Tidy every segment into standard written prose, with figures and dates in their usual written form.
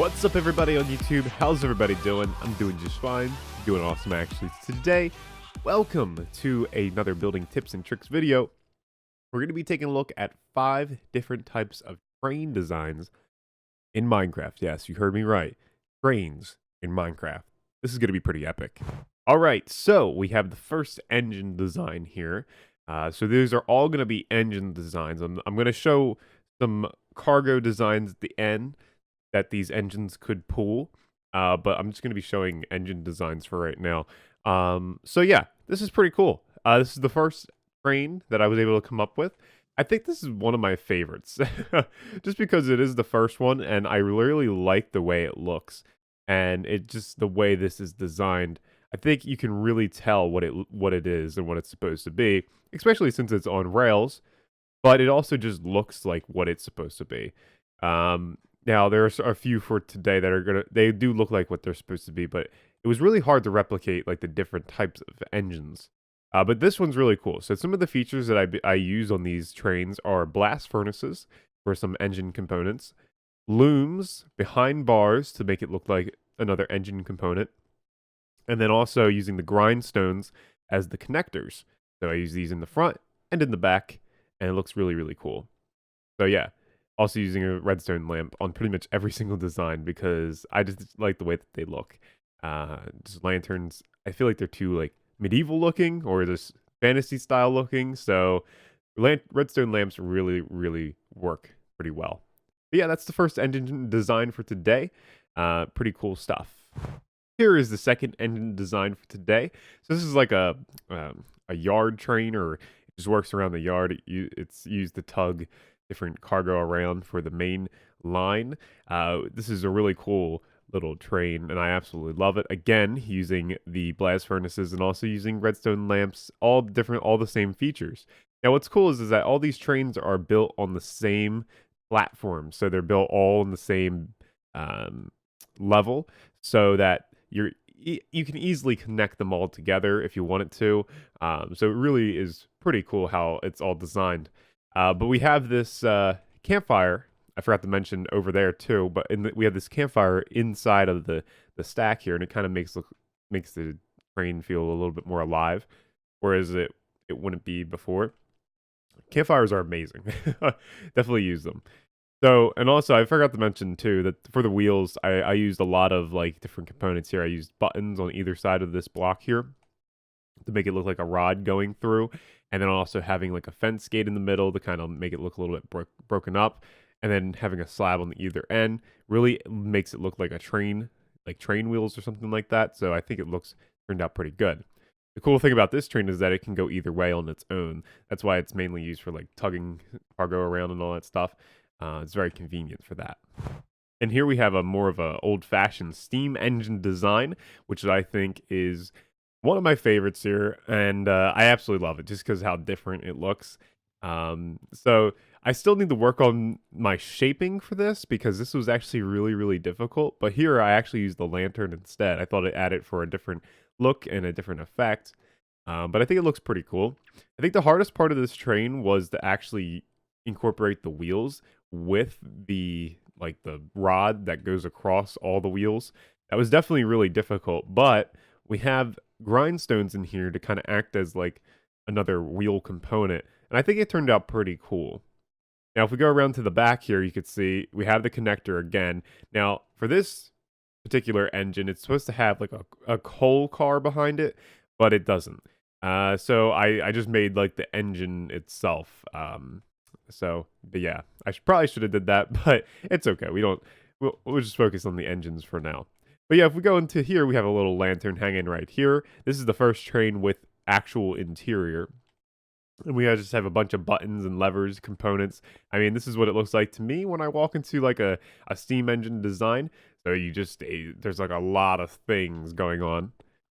What's up, everybody on YouTube? How's everybody doing? I'm doing just fine. Doing awesome, actually. Today, welcome to another building tips and tricks video. We're going to be taking a look at 5 different types of train designs in Minecraft. Yes, you heard me right. Trains in Minecraft. This is going to be pretty epic. All right, so we have the first engine design here. So these are all going to be engine designs. I'm going to show some cargo designs at the end that these engines could pull, but I'm just going to be showing engine designs for right now. So yeah, this is pretty cool. This is the first train that I was able to come up with. I think this is one of my favorites, just because it is the first one, and I really like the way it looks, and it just the way this is designed. I think you can really tell what it is and what it's supposed to be, especially since it's on rails. But it also just looks like what it's supposed to be. Now, there's a few for today that are they do look like what they're supposed to be, but it was really hard to replicate like the different types of engines. But this one's really cool. So some of the features that I use on these trains are blast furnaces for some engine components, looms behind bars to make it look like another engine component, and then also using the grindstones as the connectors. So I use these in the front and in the back, and it looks really, really cool. So yeah. Also using a redstone lamp on pretty much every single design because I just like the way that they look. Just lanterns, I feel like they're too like medieval looking or just fantasy style looking. So redstone lamps really, really work pretty well. But yeah, that's the first engine design for today. Pretty cool stuff. Here is the second engine design for today. So this is like a yard train, or it just works around the yard. It's used to tug different cargo around for the main line. This is a really cool little train, and I absolutely love it. Again, using the blast furnaces and also using redstone lamps, all the same features. Now, what's cool is that all these trains are built on the same platform, so they're built all on the same level, so that you can easily connect them all together if you wanted to. So it really is pretty cool how it's all designed. But we have this campfire, I forgot to mention over there too, but we have this campfire inside of the stack here, and it kind of makes the train feel a little bit more alive, whereas it wouldn't be before. Campfires are amazing. Definitely use them. So, and also I forgot to mention too that for the wheels, I used a lot of like different components here. I used buttons on either side of this block here to make it look like a rod going through, and then also having like a fence gate in the middle to kind of make it look a little bit broken up, and then having a slab on either end really makes it look like a train, like train wheels or something like that. So I think it turned out pretty good. The cool thing about this train is that it can go either way on its own. That's why it's mainly used for like tugging cargo around and all that stuff. It's very convenient for that. And here we have more of a old-fashioned steam engine design, which I think is one of my favorites here, and I absolutely love it just because how different it looks. So I still need to work on my shaping for this because this was actually really, really difficult. But here I actually used the lantern instead. I thought it added for a different look and a different effect. But I think it looks pretty cool. I think the hardest part of this train was to actually incorporate the wheels with the rod that goes across all the wheels. That was definitely really difficult, but we have grindstones in here to kind of act as like another wheel component, and I think it turned out pretty cool. Now if we go around to the back here, you can see we have the connector again. Now for this particular engine, it's supposed to have like a coal car behind it, but it doesn't. So I just made like the engine itself. But yeah, probably should have did that, but it's okay. We'll just focus on the engines for now. But yeah, if we go into here, we have a little lantern hanging right here. This is the first train with actual interior. And we just have a bunch of buttons and levers, components. I mean, this is what it looks like to me when I walk into like a steam engine design. So there's like a lot of things going on.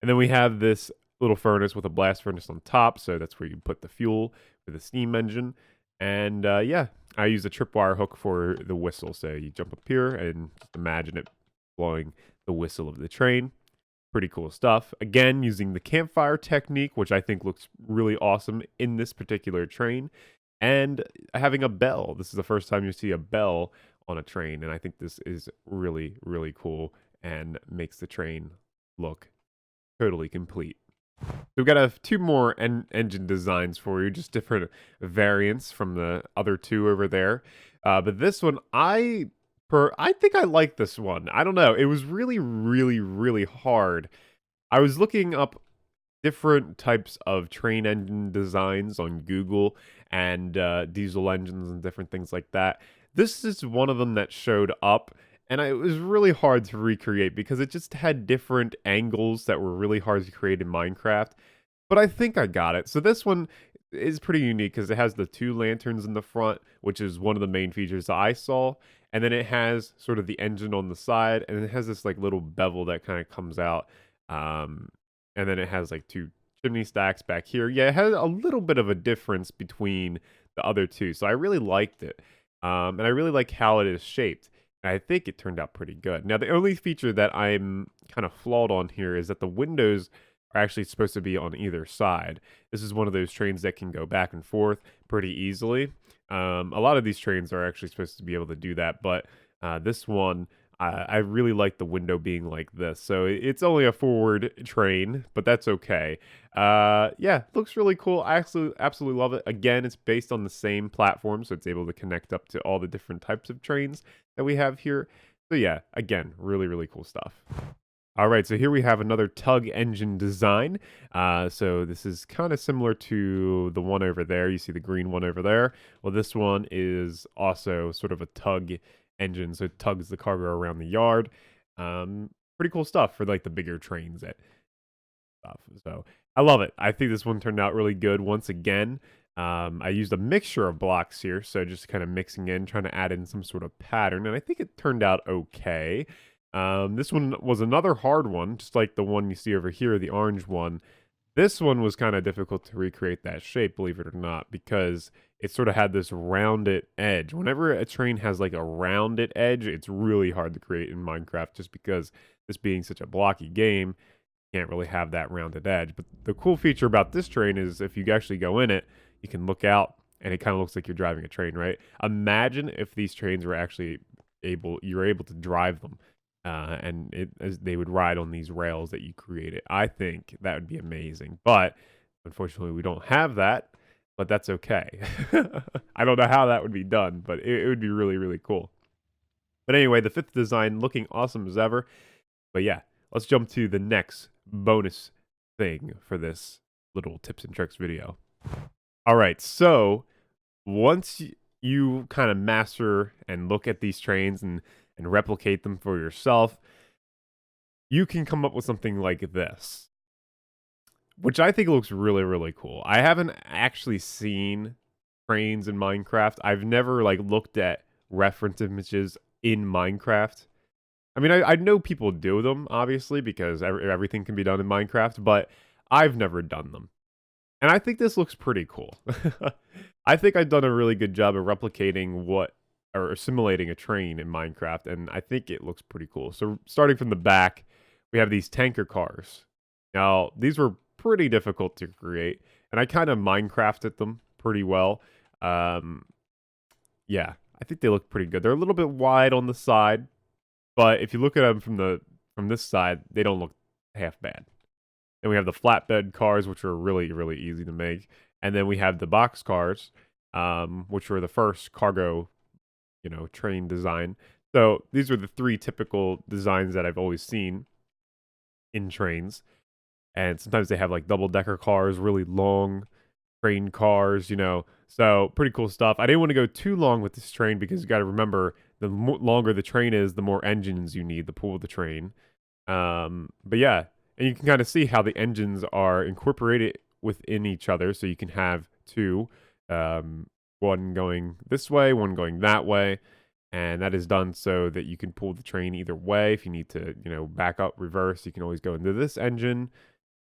And then we have this little furnace with a blast furnace on top. So that's where you put the fuel for the steam engine. And yeah, I use a tripwire hook for the whistle. So you jump up here and just imagine it blowing the whistle of the train. Pretty cool stuff. Again, using the campfire technique, which I think looks really awesome in this particular train. And having a bell. This is the first time you see a bell on a train, and I think this is really, really cool and makes the train look totally complete. So we've got two more engine designs for you, just different variants from the other two over there. But this one, I think I like this one. I don't know. It was really, really, really hard. I was looking up different types of train engine designs on Google and diesel engines and different things like that. This is one of them that showed up, and it was really hard to recreate because it just had different angles that were really hard to create in Minecraft. But I think I got it. So this one is pretty unique because it has the two lanterns in the front, which is one of the main features that I saw. And then it has sort of the engine on the side, and it has this like little bevel that kind of comes out. And then it has like two chimney stacks back here. Yeah, it has a little bit of a difference between the other two. So I really liked it. And I really like how it is shaped. And I think it turned out pretty good. Now, the only feature that I'm kind of flawed on here is that the windows are actually supposed to be on either side. This is one of those trains that can go back and forth pretty easily. A lot of these trains are actually supposed to be able to do that, but this one, I really like the window being like this. So it's only a forward train, but that's okay. Yeah, looks really cool. I absolutely love it. Again, it's based on the same platform, so it's able to connect up to all the different types of trains that we have here. So yeah, again, really, really cool stuff. All right, so here we have another tug engine design. So this is kind of similar to the one over there. You see the green one over there. Well, this one is also sort of a tug engine, so it tugs the cargo around the yard. Pretty cool stuff for like the bigger trains that stuff. So I love it. I think this one turned out really good once again. I used a mixture of blocks here, so just kind of mixing in, trying to add in some sort of pattern, and I think it turned out okay. This one was another hard one, just like the one you see over here, the orange one. This one was kind of difficult to recreate that shape, believe it or not, because it sort of had this rounded edge. Whenever a train has like a rounded edge, it's really hard to create in Minecraft just because this being such a blocky game, you can't really have that rounded edge. But the cool feature about this train is if you actually go in it, you can look out and it kind of looks like you're driving a train, right? Imagine if these trains were actually you're able to drive them. As they would ride on these rails that you created. I think that would be amazing, but unfortunately we don't have that, but that's okay. I don't know how that would be done, but it would be really, really cool. But anyway, the fifth design looking awesome as ever. But yeah, let's jump to the next bonus thing for this little tips and tricks video. All right, so once you kind of master and look at these trains and replicate them for yourself, you can come up with something like this, which I think looks really, really cool. I haven't actually seen trains in Minecraft. I've never like looked at reference images in Minecraft. I mean, I know people do them, obviously, because everything can be done in Minecraft, but I've never done them. And I think this looks pretty cool. I think I've done a really good job of replicating or simulating a train in Minecraft, and I think it looks pretty cool. So starting from the back, we have these tanker cars. Now, these were pretty difficult to create, and I kind of Minecrafted them pretty well. Yeah, I think they look pretty good. They're a little bit wide on the side, but if you look at them from this side, they don't look half bad. Then we have the flatbed cars, which are really, really easy to make. And then we have the box cars, which were the first cargo train design. So these are the three typical designs that I've always seen in trains. And sometimes they have like double-decker cars, really long train cars, So pretty cool stuff. I didn't want to go too long with this train because you got to remember, the longer the train is, the more engines you need to pull the train. But yeah, and you can kind of see how the engines are incorporated within each other. So you can have two, one going this way, one going that way, and that is done so that you can pull the train either way. If you need to, back up, reverse, you can always go into this engine,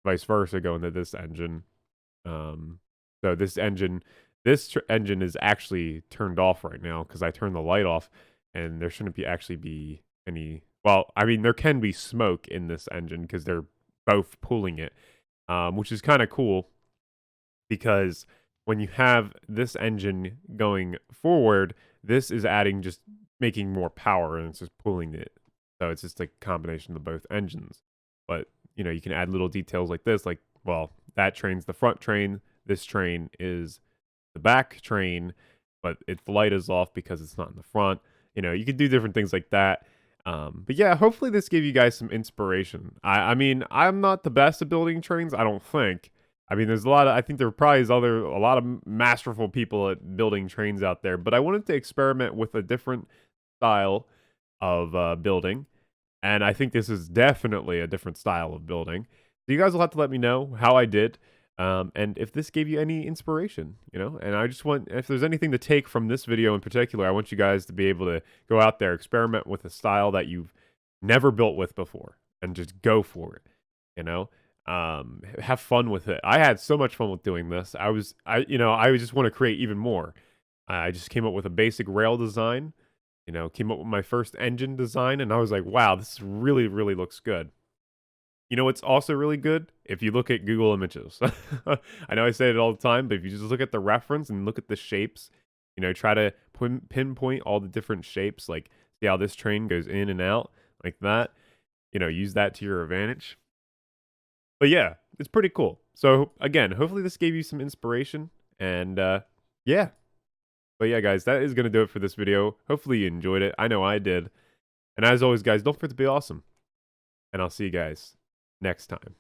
vice versa, go into this engine. So this engine is actually turned off right now because I turned the light off, and there shouldn't be any. Well, I mean, there can be smoke in this engine because they're both pulling it, which is kind of cool because when you have this engine going forward, this is adding just making more power and it's just pulling it. So it's just a combination of both engines. But, you know, you can add little details like this, like, well, that train's the front train, this train is the back train, but the light is off because it's not in the front. You know, you can do different things like that. But yeah, hopefully this gave you guys some inspiration. I mean, I'm not the best at building trains, I don't think. I mean, there's a lot of, I think there probably is a lot of masterful people at building trains out there, but I wanted to experiment with a different style of building. And I think this is definitely a different style of building. So you guys will have to let me know how I did. And if this gave you any inspiration, you know, and I just want, if there's anything to take from this video in particular, I want you guys to be able to go out there, experiment with a style that you've never built with before and just go for it, you know, have fun with it. I had so much fun with doing this. I just want to create even more. I just came up with a basic rail design, you know, came up with my first engine design, and I was like, wow, this really, really looks good. You know, it's also really good if you look at Google Images. I know I say it all the time, but if you just look at the reference and look at the shapes, you know, try to pinpoint all the different shapes, like see how this train goes in and out like that, you know, use that to your advantage. But yeah, it's pretty cool. So again, hopefully this gave you some inspiration and yeah. But yeah, guys, that is going to do it for this video. Hopefully you enjoyed it. I know I did. And as always, guys, don't forget to be awesome. And I'll see you guys next time.